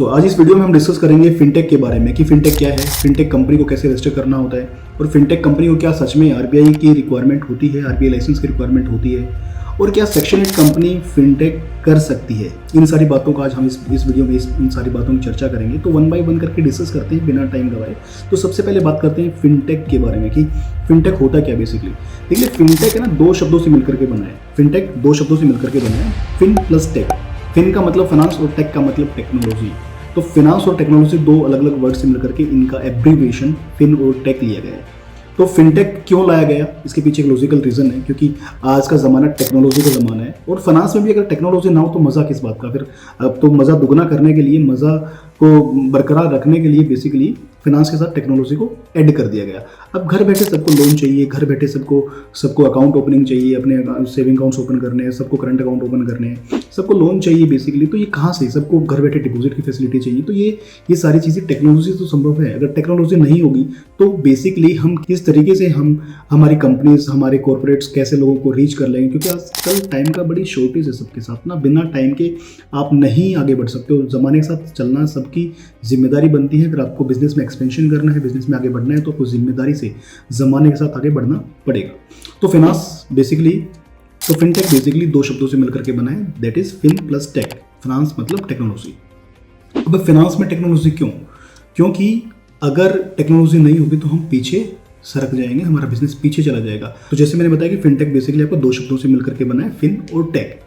तो आज इस वीडियो में हम डिस्कस करेंगे फिनटेक के बारे में कि फिनटेक क्या है, फिनटेक कंपनी को कैसे रजिस्टर करना होता है और फिनटेक कंपनी को क्या सच में आरबीआई की रिक्वायरमेंट होती है, आरबीआई लाइसेंस की रिक्वायरमेंट होती है और क्या सेक्शन 8 कंपनी फिनटेक कर सकती है। इन सारी बातों का आज हम इस वीडियो में इन सारी बातों की चर्चा करेंगे। तो वन बाय वन करके डिस्कस करते हैं बिना टाइम गवाए। तो सबसे पहले बात करते हैं फिनटेक के बारे में कि फिनटेक होता क्या बेसिकली। देखिए फिनटेक है ना, दो शब्दों से मिलकर के बना है। फिनटेक दो शब्दों से मिलकर के बना है, फिन प्लस टेक। फिन का मतलब फाइनेंस और टेक का मतलब टेक्नोलॉजी। तो फाइनेंस और टेक्नोलॉजी दो अलग अलग वर्ड से मिलकर के इनका एब्रीविएशन फिन और टेक लिया गया है। तो फिनटेक क्यों लाया गया, इसके पीछे एक लॉजिकल रीजन है, क्योंकि आज का ज़माना टेक्नोलॉजी का ज़माना है और फाइनेंस में भी अगर टेक्नोलॉजी ना हो तो मज़ा किस बात का। फिर अब तो मज़ा दुगना करने के लिए, मज़ा को बरकरार रखने के लिए बेसिकली फाइनेंस के साथ टेक्नोलॉजी को ऐड कर दिया गया। अब घर बैठे सबको लोन चाहिए, घर बैठे सबको अकाउंट ओपनिंग चाहिए, अपने सेविंग अकाउंट्स ओपन करने हैं, सबको करंट अकाउंट ओपन करने हैं, सबको लोन चाहिए बेसिकली। तो ये कहाँ से, सबको घर बैठे डिपॉजिट की फैसिलिटी चाहिए। तो ये सारी चीज़ें टेक्नोलॉजी तो संभव है। अगर टेक्नोलॉजी नहीं होगी तो बेसिकली हम किस तरीके से हमारी कंपनीज, हमारे कॉर्पोरेट्स कैसे लोगों को रीच कर लेंगे, क्योंकि आजकल टाइम का बड़ी शॉर्टेज है सबके साथ ना। बिना टाइम के आप नहीं आगे बढ़ सकते हो। ज़माने के साथ चलना सबकी जिम्मेदारी बनती है। अगर आपको बिजनेस में एक्सपेंशन करना है, बिजनेस में आगे बढ़ना है, तो आपको जिम्मेदारी से ज़माने के साथ आगे बढ़ना पड़ेगा। तो फिनटेक बेसिकली दो शब्दों से मिलकर के बना है, that is fin plus tech. Finance मतलब टेक्नोलॉजी। अब फाइनेंस में टेक्नोलॉजी क्यों? क्योंकि अगर टेक्नोलॉजी नहीं होगी तो हम पीछे सरक जाएंगे, हमारा बिजनेस पीछे चला जाएगा। तो जैसे मैंने बताया कि फिनटेक बेसिकली आपको दो शब्दों से मिलकर के बना है, फिन और टेक।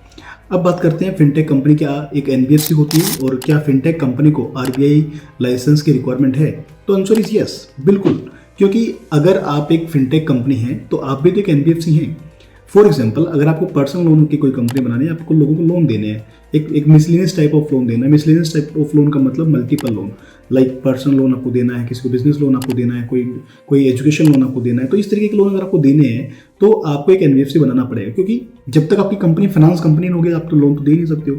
अब बात करते हैं फिनटेक कंपनी क्या एक एनबीएफसी होती है और क्या फिनटेक कंपनी को आरबीआई लाइसेंस की रिक्वायरमेंट है? तो आंसर इज यस, बिल्कुल। क्योंकि अगर आप एक फिनटेक कंपनी हैं तो आप भी तो एक एनबीएफसी हैं। फॉर एग्जांपल, अगर आपको पर्सनल लोन की कोई कंपनी बनानी है, आपको लोगों को लोन देने हैं, एक मिसलेनियस टाइप ऑफ लोन देना है। मिसलेनियस टाइप ऑफ लोन का मतलब multiple loan, like personal loan आपको देना है, किसी को बिजनेस लोन आपको देना है, कोई एजुकेशन लोन आपको देना है। तो इस तरीके के लोन अगर आपको देने हैं तो आपको एक एनबीएफसी बनाना पड़ेगा, क्योंकि जब तक आपकी कंपनी फाइनेंस कंपनी नहीं होगी आप तो लोन तो दे नहीं सकते हो।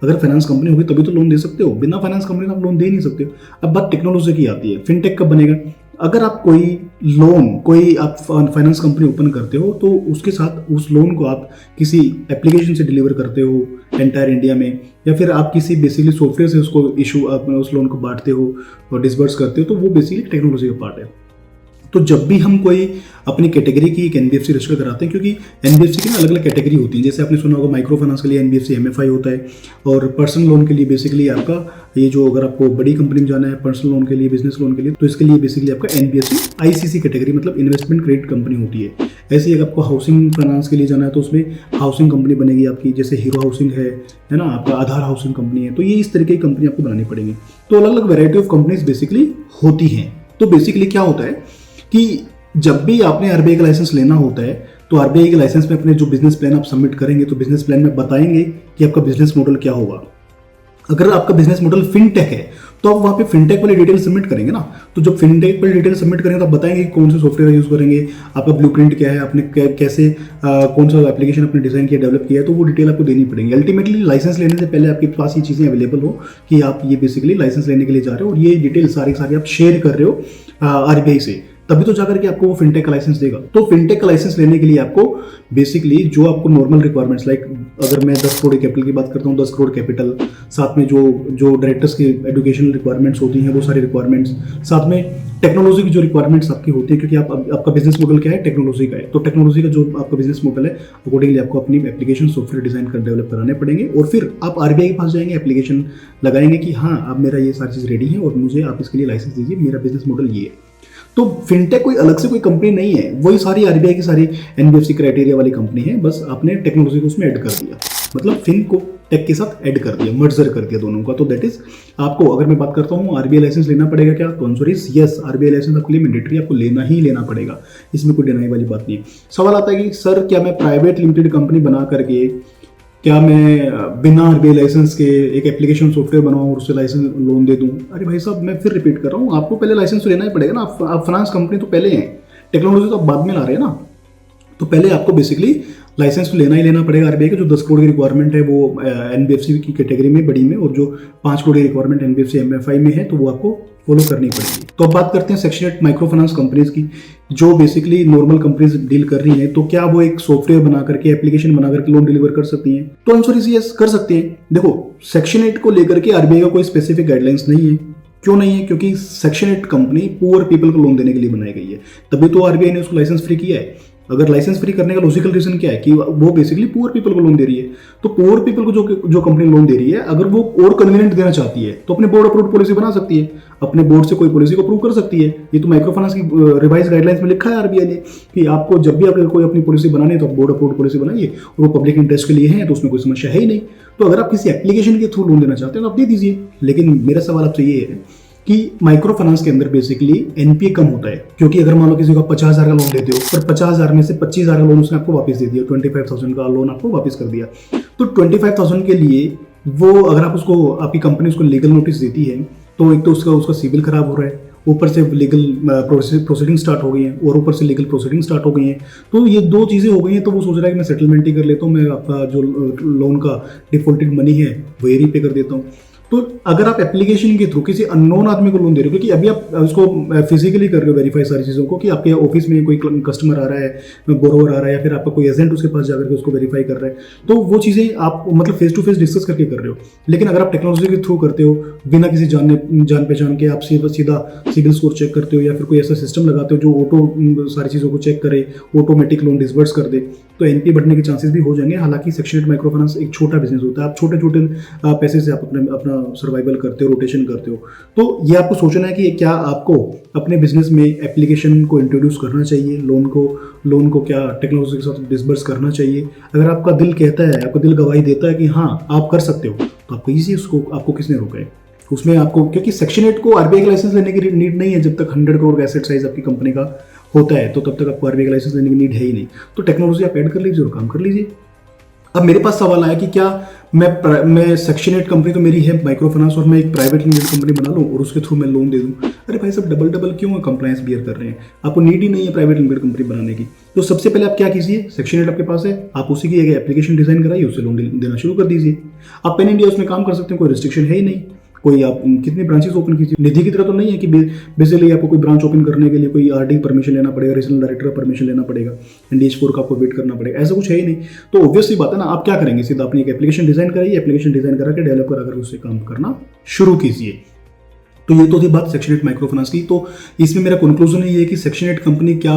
अगर फाइनेंस कंपनी होगी तभी तो लोन दे सकते हो, बिना फाइनेंस कंपनी आप लोन दे नहीं सकते हो। अब बात टेक्नोलॉजी की आती है, फिनटेक कब बनेगा? अगर आप कोई आप फाइनेंस कंपनी ओपन करते हो तो उसके साथ उस लोन को आप किसी एप्लीकेशन से डिलीवर करते हो एंटायर इंडिया में, या फिर आप किसी बेसिकली सॉफ्टवेयर से उसको उस लोन को बांटते हो और डिसबर्स करते हो, तो वो बेसिकली टेक्नोलॉजी का पार्ट है। तो जब भी हम कोई अपनी कैटेगरी की एक एनबीएफसी रजिस्टर कराते हैं, क्योंकि एनबीएफसी की ना अलग अलग कैटेगरी होती है। जैसे आपने सुना होगा माइक्रो फाइनेंस के लिए एनबीएफसी एमएफआई होता है, और पर्सनल लोन के लिए बेसिकली आपका ये जो, अगर आपको बड़ी कंपनी में जाना है पर्सनल लोन के लिए, बिजनेस लोन के लिए, तो इसके लिए बेसिकली आपका एनबीएफसी आईसीसी कैटेगरी मतलब इन्वेस्टमेंट क्रेडिट कंपनी होती है। ऐसे ही अगर आपको हाउसिंग फाइनेंस के लिए जाना है तो उसमें हाउसिंग कंपनी बनेगी आपकी, जैसे हीरो हाउसिंग है ना, आपका आधार हाउसिंग कंपनी है। तो ये इस तरीके की कंपनी आपको बनानी पड़ेगी। तो अलग अलग वेराइटी ऑफ कंपनीज बेसिकली होती हैं। तो बेसिकली क्या होता है कि जब भी आपने आरबीआई का लाइसेंस लेना होता है तो आरबीआई के लाइसेंस में अपने जो बिजनेस प्लान आप सबमिट करेंगे तो बिजनेस प्लान में बताएंगे कि आपका बिजनेस मॉडल क्या होगा। अगर आपका बिजनेस मॉडल फिनटेक है तो आप वहाँ पे फिनटेक वाली डिटेल सबमिट करेंगे ना। तो जब फिनटेक वाली डिटेल सबमिट करेंगे तो आप बताएंगे कि कौन से सॉफ्टवेयर यूज़ करेंगे, आपका ब्लूप्रिंट क्या है, आपने कैसे कौन सा एप्लीकेशन आपने डिजाइन किया, डेवलप किया है, तो वो डिटेल आपको देनी पड़ेगी। अल्टीमेटली लाइसेंस लेने से पहले आपके पास ये चीज़ें अवेलेबल हो कि आप ये बेसिकली लाइसेंस लेने के लिए जा रहे हो और ये डिटेल सारी आप शेयर कर रहे हो आरबीआई से, तभी तो जाकर के आपको वो फिनटेक का लाइसेंस देगा। तो फिनटेक का लाइसेंस लेने के लिए आपको बेसिकली जो आपको नॉर्मल रिक्वायरमेंट्स, लाइक अगर मैं 10 करोड़ कैपिटल की बात करता हूँ, 10 करोड़ कैपिटल, साथ में जो डायरेक्टर्स की एजुकेशनल रिक्वायरमेंट्स होती हैं वो सारी रिक्वायरमेंट्स, साथ में टेक्नोलॉजी की जो रिक्वायरमेंट्स आपकी होती है, क्योंकि आपका बिजनेस मॉडल क्या है, टेक्नोलॉजी का है। तो टेक्नोलॉजी का जो आपका बिजनेस मॉडल है अकॉर्डिंगली आपको अपनी एप्लीकेशन सॉफ्टवेयर डिजाइन कर डेवलप कराने पड़ेंगे, और फिर आप आरबीआई के पास जाएंगे, एप्लीकेशन लगाएंगे कि हाँ अब मेरा ये सारी चीज़ रेडी है और मुझे आप इसके लिए लाइसेंस दीजिए, मेरा बिजनेस मॉडल ये है। तो फिनटेक कोई अलग से कोई कंपनी नहीं है, वही सारी आरबीआई की सारी एनबीएफसी क्राइटेरिया वाली कंपनी है, बस आपने टेक्नोलॉजी को उसमें ऐड कर दिया, मतलब फिन को टेक के साथ ऐड कर दिया, मर्जर कर दिया दोनों का। तो दैट इज आपको, अगर मैं बात करता हूँ आरबीआई लाइसेंस लेना पड़ेगा क्या, तो answer is yes, RBI licence आपके लिए मैंडेटरी, आपको लेना ही लेना पड़ेगा, इसमें कोई डिनाई वाली बात नहीं है। सवाल आता है कि सर क्या मैं प्राइवेट लिमिटेड कंपनी बना करके, क्या मैं बिना आरबीआई लाइसेंस के एक एप्लीकेशन सॉफ्टवेयर बनाऊं और उससे लाइसेंस लोन दे दूं? अरे भाई साहब, मैं फिर रिपीट कर रहा हूँ, आपको पहले लाइसेंस तो लेना ही पड़ेगा ना। आप फाइनेंस कंपनी तो पहले हैं, टेक्नोलॉजी तो आप बाद में ला रहे हैं ना। तो पहले आपको बेसिकली लाइसेंस तो लेना ही लेना पड़ेगा आरबीआई का। जो 10 करोड़ की रिक्वायरमेंट है वो एनबीएफसी की कैटेगरी में बड़ी में, और जो 5 करोड़ की रिक्वायरमेंट एनबीएफसी एमएफआई में है तो वो आपको फॉलो करनी पड़ेगी। तो अब बात करते हैं सेक्शन 8 माइक्रो फाइनेंस कंपनीज की जो बेसिकली नॉर्मल कंपनीज डील कर रही हैं, तो क्या वो एक सॉफ्टवेयर बना करके, एप्लीकेशन बना करके लोन डिलीवर कर सकती हैं? तो आंसर इज यस, कर सकती हैं। देखो, सेक्शन 8 को लेकर के आरबीआई का कोई स्पेसिफिक गाइडलाइंस नहीं है। क्यों नहीं है? क्योंकि सेक्शन 8 कंपनी पुअर पीपल को लोन देने के लिए बनाई गई है, तभी तो आरबीआई ने उसको लाइसेंस फ्री किया है। अगर लाइसेंस फ्री करने का लॉजिकल रीजन क्या है कि वो बेसिकली पुअर पीपल को लोन दे रही है, तो पुअर पीपल को जो कंपनी लोन दे रही है, अगर वो और कन्वीनियंट देना चाहती है तो अपने बोर्ड अप्रूव्ड पॉलिसी बना सकती है, अपने बोर्ड से कोई पॉलिसी को अप्रूव कर सकती है। ये तो माइक्रो फाइनेंस की रिवाइज गाइडलाइंस में लिखा है आरबीआई ने कि आपको जब भी अगर कोई अपनी पॉलिसी बनानी है तो आप बोर्ड अप्रूव्ड पॉलिसी बनाइए, और वो पब्लिक इंटरेस्ट के लिए है तो उसमें कोई समस्या है ही नहीं। तो अगर आप किसी एप्लीकेशन के थ्रू लोन देना चाहते हैं तो आप दे दीजिए। लेकिन मेरा सवाल आपसे ये है कि माइक्रो फाइनेंस के अंदर बेसिकली एनपीए कम होता है, क्योंकि अगर मान लो किसी को आप 50,000 का लोन देते हो, पर 50,000 में से 25,000 का लोन उसने आपको वापस दे दिया, 25,000 का लोन आपको वापस कर दिया, तो 25,000 के लिए वो अगर आप उसको, आपकी कंपनी उसको लीगल नोटिस देती है, तो एक तो उसका सिविल खराब हो रहा है, ऊपर से लीगल प्रोसीडिंग स्टार्ट हो गई है, और ऊपर से लीगल प्रोसीडिंग स्टार्ट हो गई है। तो ये दो चीज़ें हो गई हैं, तो वो सोच रहा है कि मैं सेटलमेंट ही कर लेता हूँ, मैं आपका जो लोन का डिफॉल्टेड मनी है वो रीपे कर देता हूँ। तो अगर आप एप्लीकेशन के थ्रू किसी अननोन आदमी को लोन दे रहे हो, क्योंकि अभी आप उसको फिजिकली कर रहे हो वेरीफाई सारी चीज़ों को, कि आपके ऑफिस में कोई कस्टमर आ रहा है, बोरोवर आ रहा है, या फिर आपका कोई एजेंट उसके पास जाकर के उसको वेरीफाई कर रहा है, तो वो चीज़ें आप मतलब फेस टू फेस डिस्कस करके कर रहे हो। लेकिन अगर आप टेक्नोलॉजी के थ्रू करते हो, बिना किसी जान पहचान के, आप सीधा सिविल स्कोर चेक करते हो, या फिर कोई ऐसा सिस्टम लगाते हो जो ऑटो सारी चीज़ों को चेक करे, ऑटोमेटिक लोन डिसबर्स कर दे, तो एनपीए बढ़ने के चांसेस भी हो जाएंगे। हालांकि सेक्शन 8 माइक्रो फाइनेंस एक छोटा बिजनेस होता है, आप छोटे छोटे पैसे से आप अपना सर्वाइवल करते हो, रोटेशन करते हो। तो ये आपको सोचना है कि क्या आपको अपने बिजनेस में एप्लीकेशन को इंट्रोड्यूस करना चाहिए, लोन को क्या टेक्नोलॉजी के साथ डिसबर्स करना चाहिए। अगर आपका दिल कहता है, आपका दिल गवाही देता है कि हाँ आप कर सकते हो, तो आपको ईजी, उसको आपको किसने रोका है उसमें आपको? क्योंकि सेक्शन 8 को आरबीआई का लाइसेंस लेने की नीड नहीं है। जब तक 100 करोड़ का एसेट साइज आपकी कंपनी का होता है, तो तब तक आपको आरबीआई का लाइसेंस लेने की नीड है ही नहीं। तो टेक्नोलॉजी आप ऐड कर लीजिए और काम कर लीजिए। अब मेरे पास सवाल आया कि क्या मैं सेक्शन 8 कंपनी तो मेरी है माइक्रो फाइनेंस, और मैं एक प्राइवेट लिमिटेड कंपनी बना लूँ और उसके थ्रू मैं लोन दे दूँ। अरे भाई सब डबल क्यों कंप्लायंस बियर कर रहे हैं? आपको नीड ही नहीं है प्राइवेट लिमिटेड कंपनी बनाने की। तो सबसे पहले आप क्या कीजिए, सेक्शन 8 आपके पास है, आप उसी की एक एप्लीकेशन डिजाइन कराइए, उससे लोन देना शुरू कर दीजिए। आप पेन इंडिया उसमें काम कर सकते हैं, कोई रिस्ट्रिक्शन है ही नहीं। कोई आप कितनी ब्रांचेस ओपन कीजिए, निधि की तरह तो नहीं है कि बेसिकली आपको कोई ब्रांच ओपन करने के लिए कोई आरडी परमिशन लेना पड़ेगा, रीजनल डायरेक्टर का परमिशन लेना पड़ेगा, NDH4 का आपको वेट करना पड़ेगा, ऐसा कुछ है ही नहीं। तो ऑब्वियसली बात है ना, आप क्या करेंगे, सीधा अपनी एक एप्लीकेशन डिजाइन कराइए, एप्लीकेशन डिजाइन करा के डेवलपर अगर उससे काम करना शुरू कीजिए। तो ये तो थी बात सेक्शन 8 माइक्रो फाइनेंस की। तो इसमें मेरा कंक्लूजन ये है कि सेक्शन 8 कंपनी क्या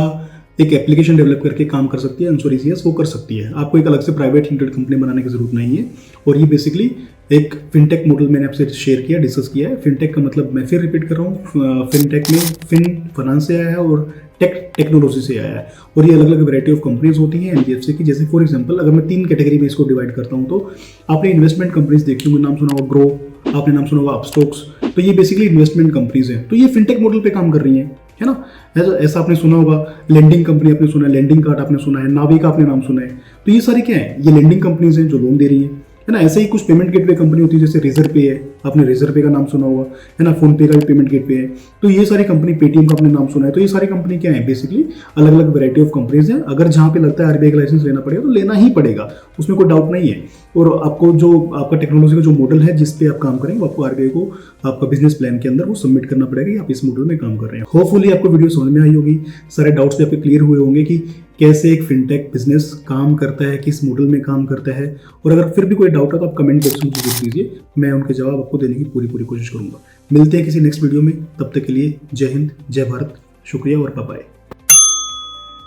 एक एप्लीकेशन डेवलप करके काम कर सकती है? आंसर इज यस, वो कर सकती है। आपको एक अलग से प्राइवेट लिमिटेड कंपनी बनाने की जरूरत नहीं है। और ये बेसिकली एक फिनटेक मॉडल मैंने आपसे शेयर किया, डिस्कस किया है। फिनटेक का मतलब मैं फिर रिपीट कर रहा हूँ, फिनटेक में फिन फाइनेंस से आया है और टेक्नोलॉजी से आया है। और ये अलग अलग वैरायटी ऑफ कंपनीज होती हैं NBFC की। जैसे फॉर एग्जांपल अगर मैं 3 कैटेगरी में इसको डिवाइड करता हूँ, तो आपने इन्वेस्टमेंट कंपनीज देखी होंगी, नाम सुना होगा ग्रो, आपने नाम सुना होगा अपस्टॉक्स। तो ये बेसिकली इन्वेस्टमेंट कंपनीज हैं, तो ये फिनटेक मॉडल पे काम कर रही हैं, है ना। ऐसा आपने सुना होगा, लेंडिंग कंपनी आपने सुना है, लेंडिंग कार्ड आपने सुना है, नाविका आपने नाम सुना है। तो ये सारी क्या है, ये लेंडिंग कंपनीज हैं जो लोन दे रही है ना। ऐसे ही कुछ पेमेंट गेटवे कंपनी होती है, जैसे रेजर पे है, आपने रेजर पे का नाम सुना होगा, है ना। फोन पे का भी पेमेंट गेटवे है। तो ये सारी कंपनी, पेटीएम का आपने नाम सुना है। तो ये सारी कंपनी क्या है, बेसिकली अलग अलग वैरायटी ऑफ कंपनीज हैं। अगर जहाँ पे लगता है आरबीआई का लाइसेंस लेना पड़ेगा तो लेना ही पड़ेगा, उसमें कोई डाउट नहीं है। और आपको जो आपका टेक्नोलॉजी का जो मॉडल है जिस पे आप काम करेंगे, वो आपको आरबीआई को आपका बिजनेस प्लान के अंदर वो सबमिट करना पड़ेगा कि आप इस मॉडल में काम कर रहे हैं। होपफुली आपको वीडियो समझ में आई होगी, सारे डाउट्स भी आपके क्लियर हुए होंगे कि कैसे एक फिनटेक बिजनेस काम करता है, किस मॉडल में काम करता है। और अगर फिर भी कोई डाउट है तो आप कमेंट बॉक्स में पूछ दीजिए, मैं उनके जवाब आपको देने की पूरी कोशिश करूंगा। मिलते हैं किसी नेक्स्ट वीडियो में, तब तक के लिए जय हिंद, जय भारत, शुक्रिया और बाय बाय।